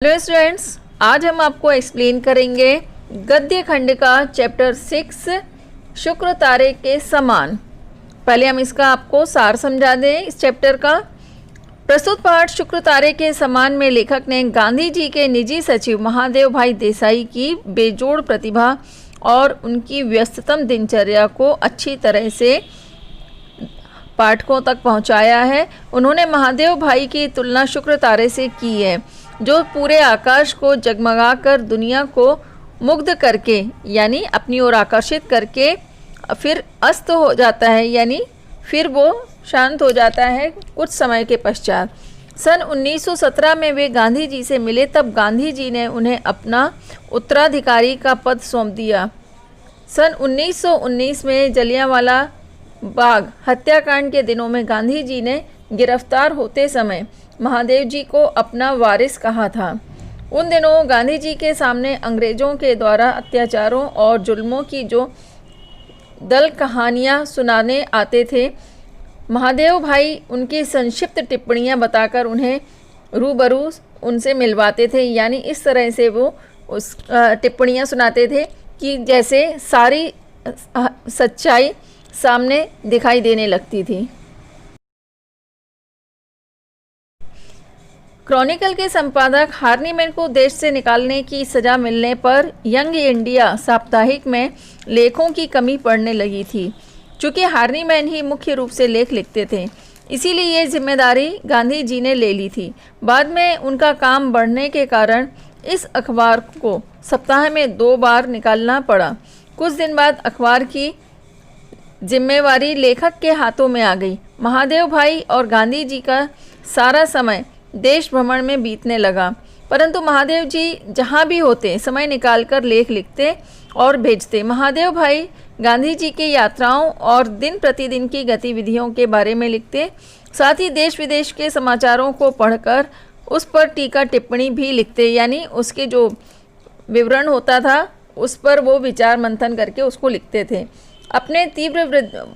Hello students, आज हम आपको एक्सप्लेन करेंगे गद्य खंड का चैप्टर 6 शुक्र तारे के समान। पहले हम इसका आपको सार समझा दें इस चैप्टर का। प्रस्तुत पाठ शुक्र तारे के समान में लेखक ने गांधी जी के निजी सचिव महादेव भाई देसाई की बेजोड़ प्रतिभा और उनकी व्यस्ततम दिनचर्या को अच्छी तरह से पाठकों तक पहुंचाया है। उन्होंने महादेव भाई की तुलना शुक्र तारे से की है, जो पूरे आकाश को जगमगाकर दुनिया को मुग्ध करके यानी अपनी ओर आकर्षित करके फिर अस्त हो जाता है, यानी फिर वो शांत हो जाता है कुछ समय के पश्चात। सन 1917 में वे गांधी जी से मिले, तब गांधी जी ने उन्हें अपना उत्तराधिकारी का पद सौंप दिया। सन 1919 में जलियांवाला बाग हत्याकांड के दिनों में गांधी जी ने गिरफ्तार होते समय महादेव जी को अपना वारिस कहा था। उन दिनों गांधी जी के सामने अंग्रेज़ों के द्वारा अत्याचारों और जुल्मों की जो दल कहानियाँ सुनाने आते थे, महादेव भाई उनकी संक्षिप्त टिप्पणियाँ बताकर उन्हें रूबरू उनसे मिलवाते थे। यानी इस तरह से वो उस टिप्पणियाँ सुनाते थे कि जैसे सारी सच्चाई सामने दिखाई देने लगती थी। क्रॉनिकल के संपादक हार्नीमैन को देश से निकालने की सज़ा मिलने पर यंग इंडिया साप्ताहिक में लेखों की कमी पड़ने लगी थी। चूँकि हार्नीमैन ही मुख्य रूप से लेख लिखते थे, इसीलिए ये जिम्मेदारी गांधी जी ने ले ली थी। बाद में उनका काम बढ़ने के कारण इस अखबार को सप्ताह में 2 बार निकालना पड़ा। कुछ दिन बाद अखबार की जिम्मेवारी लेखक के हाथों में आ गई। महादेव भाई और गांधी जी का सारा समय देश भ्रमण में बीतने लगा, परंतु महादेव जी जहाँ भी होते समय निकालकर लेख लिखते और भेजते। महादेव भाई गांधी जी की यात्राओं और दिन प्रतिदिन की गतिविधियों के बारे में लिखते, साथ ही देश विदेश के समाचारों को पढ़कर उस पर टीका टिप्पणी भी लिखते, यानी उसके जो विवरण होता था उस पर वो विचार मंथन करके उसको लिखते थे। अपने तीव्र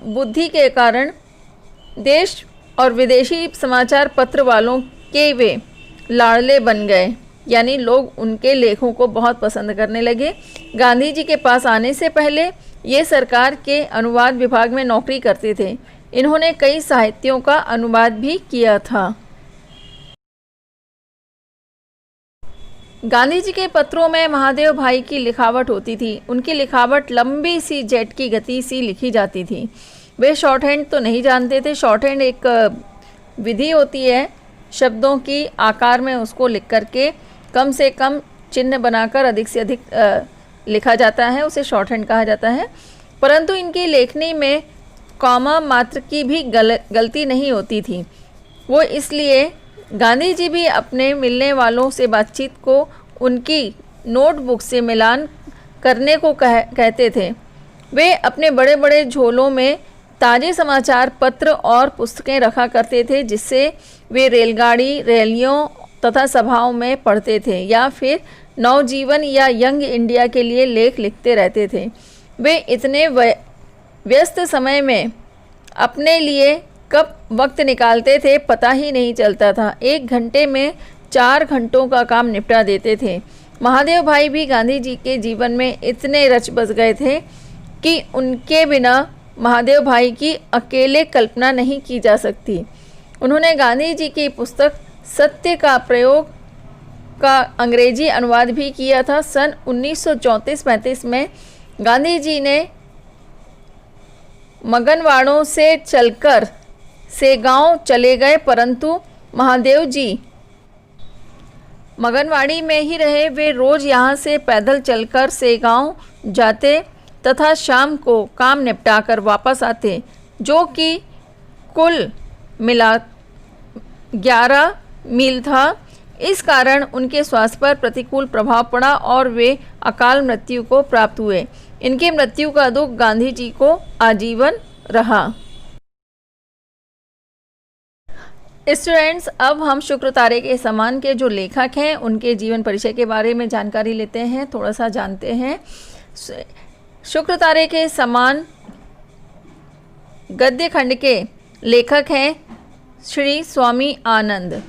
बुद्धि के कारण देश और विदेशी समाचार पत्र वालों के वे लाडले बन गए, यानी लोग उनके लेखों को बहुत पसंद करने लगे। गांधी जी के पास आने से पहले ये सरकार के अनुवाद विभाग में नौकरी करते थे। इन्होंने कई साहित्यों का अनुवाद भी किया था। गांधी जी के पत्रों में महादेव भाई की लिखावट होती थी। उनकी लिखावट लंबी सी जेट की गति सी लिखी जाती थी। वे शॉर्ट हैंड तो नहीं जानते थे। शॉर्ट हैंड एक विधि होती है, शब्दों की आकार में उसको लिख करके कम से कम चिन्ह बनाकर अधिक से अधिक लिखा जाता है, उसे शॉर्ट हैंड कहा जाता है। परंतु इनकी लेखनी में कॉमा मात्र की भी गलती नहीं होती थी। वो इसलिए गांधी जी भी अपने मिलने वालों से बातचीत को उनकी नोटबुक से मिलान करने को कहते थे। वे अपने बड़े बड़े झोलों में ताज़े समाचार पत्र और पुस्तकें रखा करते थे, जिससे वे रेलगाड़ी, रैलियों तथा सभाओं में पढ़ते थे या फिर नवजीवन या यंग इंडिया के लिए लेख लिखते रहते थे। वे इतने व्यस्त समय में अपने लिए कब वक्त निकालते थे पता ही नहीं चलता था। 1 घंटे में 4 घंटों का काम निपटा देते थे। महादेव भाई भी गांधी जी के जीवन में इतने रच बस गए थे कि उनके बिना महादेव भाई की अकेले कल्पना नहीं की जा सकती। उन्होंने गांधी जी की पुस्तक सत्य का प्रयोग का अंग्रेजी अनुवाद भी किया था। सन 1934-35 में गांधी जी ने मगनवाड़ों से चलकर सेगांव चले गए, परंतु महादेव जी मगनवाड़ी में ही रहे। वे रोज़ यहाँ से पैदल चलकर सेगांव जाते तथा शाम को काम निपटाकर वापस आते, जो कि कुल मिला 11 मील था। इस कारण उनके स्वास्थ्य पर प्रतिकूल प्रभाव पड़ा और वे अकाल मृत्यु को प्राप्त हुए। इनकी मृत्यु का दुख गांधी जी को आजीवन रहा। स्टूडेंट्स, अब हम शुक्र तारे के समान के जो लेखक हैं उनके जीवन परिचय के बारे में जानकारी लेते हैं, थोड़ा सा जानते हैं। शुक्र तारे के समान गद्य खंड के लेखक हैं श्री स्वामी आनंद।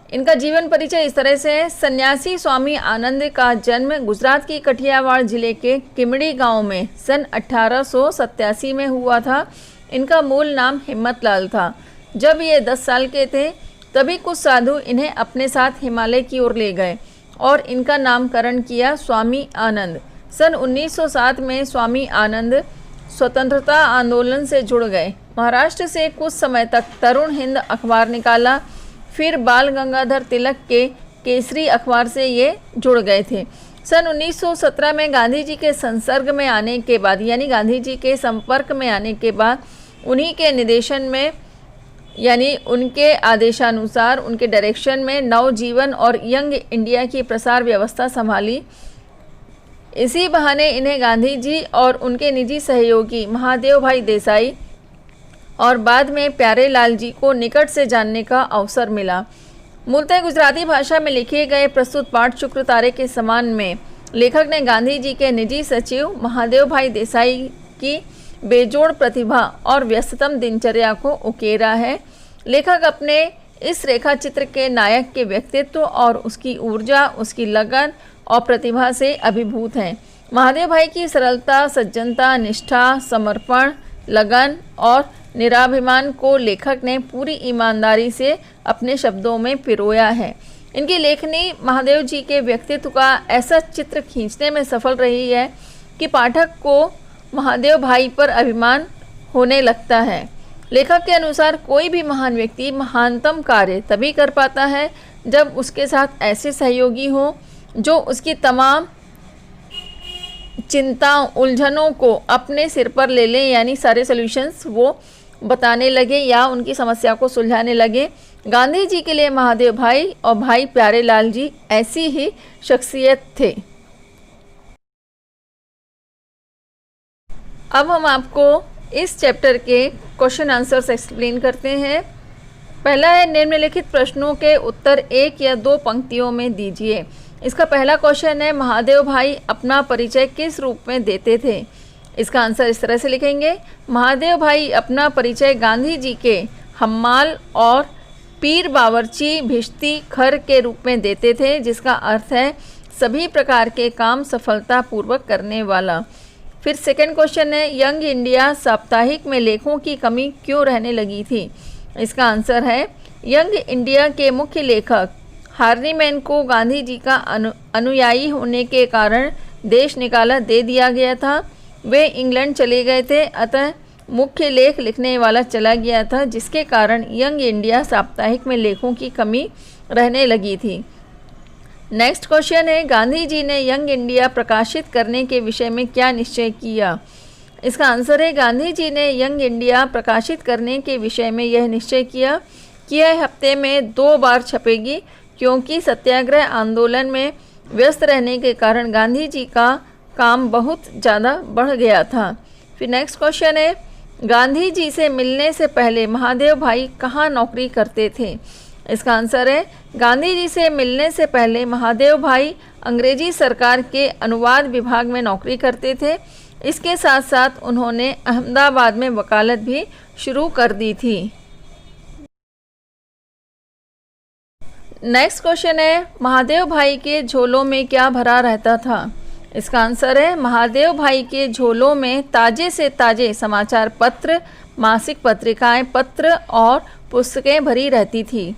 इनका जीवन परिचय इस तरह से है। सन्यासी स्वामी आनंद का जन्म गुजरात की कठियावाड़ जिले के किमड़ी गांव में सन 1887 में हुआ था। इनका मूल नाम हिम्मतलाल था। जब ये 10 साल के थे तभी कुछ साधु इन्हें अपने साथ हिमालय की ओर ले गए और इनका नामकरण किया स्वामी आनंद। सन 1907 में स्वामी आनंद स्वतंत्रता आंदोलन से जुड़ गए। महाराष्ट्र से कुछ समय तक तरुण हिंद अखबार निकाला, फिर बाल गंगाधर तिलक के केसरी अखबार से ये जुड़ गए थे। सन 1917 में गांधी जी के संसर्ग में आने के बाद, यानी गांधी जी के संपर्क में आने के बाद, उन्हीं के निर्देशन में, यानी उनके आदेशानुसार, उनके डायरेक्शन में नवजीवन और यंग इंडिया की प्रसार व्यवस्था संभाली। इसी बहाने इन्हें गांधी जी और उनके निजी सहयोगी महादेव भाई देसाई और बाद में प्यारे लाल जी को निकट से जानने का अवसर मिला। मूलतः गुजराती भाषा में लिखे गए प्रस्तुत पाठ शुक्र तारे के समान में लेखक ने गांधी जी के निजी सचिव महादेव भाई देसाई की बेजोड़ प्रतिभा और व्यस्ततम दिनचर्या को उकेरा है। लेखक अपने इस रेखा चित्र के नायक के व्यक्तित्व और उसकी ऊर्जा, उसकी लगन और प्रतिभा से अभिभूत हैं। महादेव भाई की सरलता, सज्जनता, निष्ठा, समर्पण, लगन और निराभिमान को लेखक ने पूरी ईमानदारी से अपने शब्दों में पिरोया है। इनकी लेखनी महादेव जी के व्यक्तित्व का ऐसा चित्र खींचने में सफल रही है कि पाठक को महादेव भाई पर अभिमान होने लगता है। लेखक के अनुसार कोई भी महान व्यक्ति महानतम कार्य तभी कर पाता है जब उसके साथ ऐसे सहयोगी हों जो उसकी तमाम चिंताओं, उलझनों को अपने सिर पर ले लें, यानी सारे सॉल्यूशंस वो बताने लगे या उनकी समस्या को सुलझाने लगे। गांधी जी के लिए महादेव भाई और भाई प्यारे लाल जी ऐसी ही शख्सियत थे। अब हम आपको इस चैप्टर के क्वेश्चन आंसर्स एक्सप्लेन करते हैं। पहला है, निम्नलिखित प्रश्नों के उत्तर एक या दो पंक्तियों में दीजिए। इसका पहला क्वेश्चन है, महादेव भाई अपना परिचय किस रूप में देते थे? इसका आंसर इस तरह से लिखेंगे, महादेव भाई अपना परिचय गांधी जी के हम्माल और पीर बावर्ची भिश्ती खर के रूप में देते थे, जिसका अर्थ है सभी प्रकार के काम सफलतापूर्वक करने वाला। फिर सेकंड क्वेश्चन है, यंग इंडिया साप्ताहिक में लेखों की कमी क्यों रहने लगी थी? इसका आंसर है, यंग इंडिया के मुख्य लेखक हार्नीमैन को गांधी जी का अनुयायी होने के कारण देश निकाला दे दिया गया था। वे इंग्लैंड चले गए थे, अतः मुख्य लेख लिखने वाला चला गया था, जिसके कारण यंग इंडिया साप्ताहिक में लेखों की कमी रहने लगी थी। नेक्स्ट क्वेश्चन है, गांधी जी ने यंग इंडिया प्रकाशित करने के विषय में क्या निश्चय किया? इसका आंसर है, गांधी जी ने यंग इंडिया प्रकाशित करने के विषय में यह निश्चय किया कि यह हफ्ते में 2 बार छपेगी, क्योंकि सत्याग्रह आंदोलन में व्यस्त रहने के कारण गांधी जी का काम बहुत ज़्यादा बढ़ गया था। फिर नेक्स्ट क्वेश्चन है, गांधी जी से मिलने से पहले महादेव भाई कहाँ नौकरी करते थे? इसका आंसर है, गांधी जी से मिलने से पहले महादेव भाई अंग्रेजी सरकार के अनुवाद विभाग में नौकरी करते थे। इसके साथ साथ उन्होंने अहमदाबाद में वकालत भी शुरू कर दी थी। नेक्स्ट क्वेश्चन है, महादेव भाई के झोलों में क्या भरा रहता था? इसका आंसर है, महादेव भाई के झोलों में ताजे से ताजे समाचार पत्र, मासिक पत्रिकाएं, पत्र और पुस्तकें भरी रहती थी।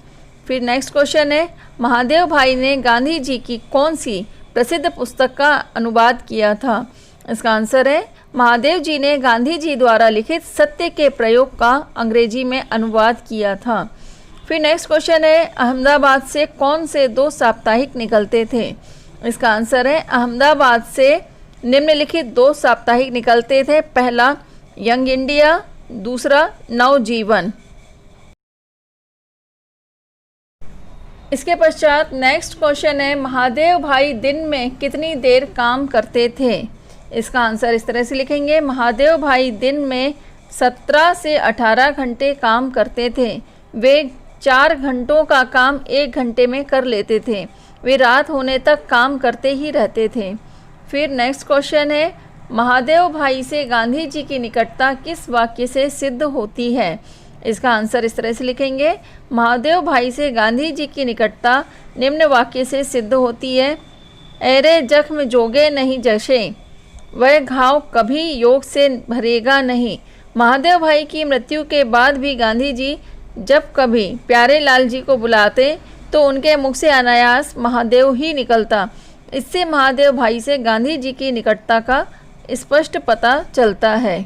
फिर नेक्स्ट क्वेश्चन है, महादेव भाई ने गांधी जी की कौन सी प्रसिद्ध पुस्तक का अनुवाद किया था? इसका आंसर है, महादेव जी ने गांधी जी द्वारा लिखित सत्य के प्रयोग का अंग्रेजी में अनुवाद किया था। फिर नेक्स्ट क्वेश्चन है, अहमदाबाद से कौन से 2 साप्ताहिक निकलते थे? इसका आंसर है, अहमदाबाद से निम्नलिखित 2 साप्ताहिक निकलते थे। पहला यंग इंडिया, दूसरा नवजीवन। इसके पश्चात नेक्स्ट क्वेश्चन है, महादेव भाई दिन में कितनी देर काम करते थे? इसका आंसर इस तरह से लिखेंगे, महादेव भाई दिन में 17 से 18 घंटे काम करते थे। वे 4 घंटों का काम 1 घंटे में कर लेते थे। वे रात होने तक काम करते ही रहते थे। फिर नेक्स्ट क्वेश्चन है, महादेव भाई से गांधी जी की निकटता किस वाक्य से सिद्ध होती है? इसका आंसर इस तरह से लिखेंगे, महादेव भाई से गांधी जी की निकटता निम्न वाक्य से सिद्ध होती है। ऐरे जख्म जोगे नहीं जशे, वह घाव कभी योग से भरेगा नहीं। महादेव भाई की मृत्यु के बाद भी गांधी जी जब कभी प्यारे लाल जी को बुलाते तो उनके मुख से अनायास महादेव ही निकलता। इससे महादेव भाई से गांधी जी की निकटता का स्पष्ट पता चलता है।